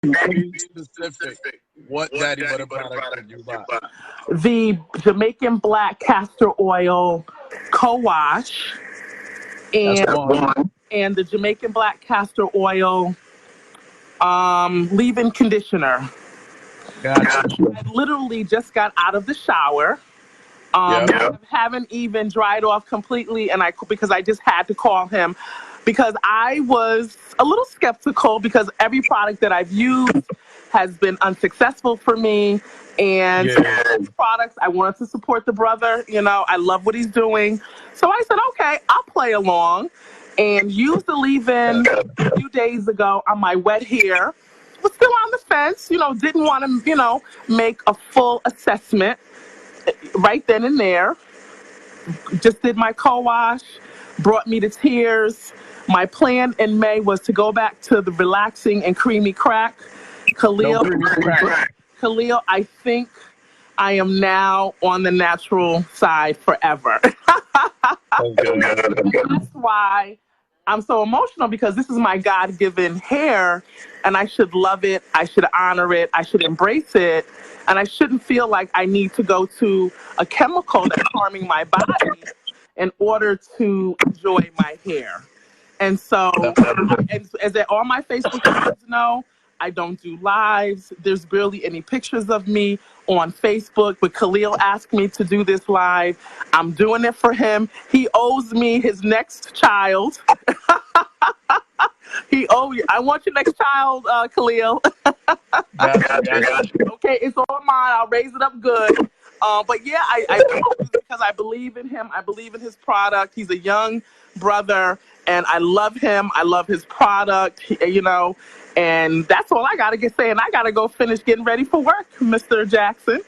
Be specific. What Daddy Butter product did you buy? The Jamaican black castor oil co-wash That's and one. the Jamaican black castor oil leave-in conditioner. Gotcha. I literally just got out of the shower. I haven't even dried off completely, and because I just had to call him because I was a little skeptical because every product that I've used has been unsuccessful for me. And these products, I wanted to support the brother. You know, I love what he's doing. So I said, okay, I'll play along and use the leave-in a few days ago on my wet hair. Was still on the fence, you know, didn't want to, you know, make a full assessment right then and there. Just did my co-wash, brought me to tears. My plan in May was to go back to the relaxing and creamy crack. Khalil, Khalil, I think I am now on the natural side forever. That's why I'm so emotional because this is my God-given hair and I should love it. I should honor it. I should embrace it. And I shouldn't feel like I need to go to a chemical that's harming my body in order to enjoy my hair. And so, as all my Facebook friends know, I don't do lives. There's barely any pictures of me on Facebook, but Khalil asked me to do this live. I'm doing it for him. He owes me his next child. I want your next child, Khalil. Okay, it's all mine. I'll raise it up good. But yeah, I because I believe in him. I believe in his product. He's a young brother, and I love him. I love his product, you know. And that's all I got to get saying. I got to go finish getting ready for work, Mr. Jackson.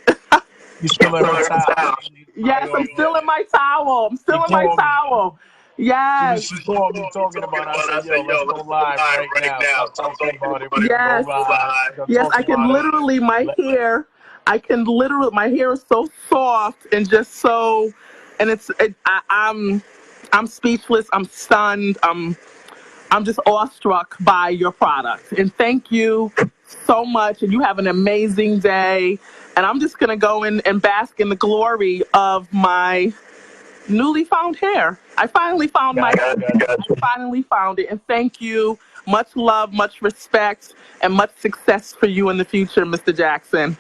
You still in my towel? Yes, I'm still in my towel. I'm still in my towel. Yes. She called me talking about it. I said, yo, let's go live right now. Stop talking about it. Yes. Yes, I can literally, my hair is so soft and just so, and I'm speechless. I'm stunned. I'm just awestruck by your product. And thank you so much. And you have an amazing day. And I'm just going to go in and bask in the glory of my newly found hair. I finally found I finally found it. And thank you. Much love, much respect, and much success for you in the future, Mr. Jackson.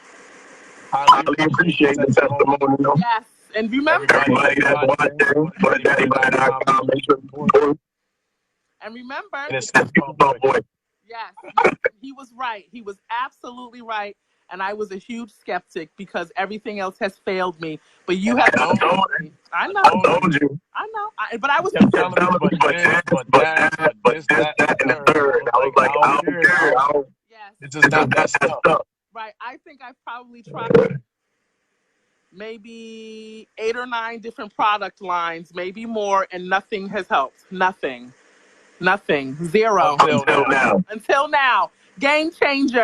I really appreciate the testimony. Yes. And remember, yes, he was right. He was absolutely right. And I was a huge skeptic because everything else has failed me. But you have told me. I know. I know. But I was telling me, but this, that, and the third. I was like, I don't care. Yes. It's just not that stuff. Right. I think I've probably tried maybe 8 or 9 different product lines, maybe more, and nothing has helped. Nothing. Zero. Until now. Game changer.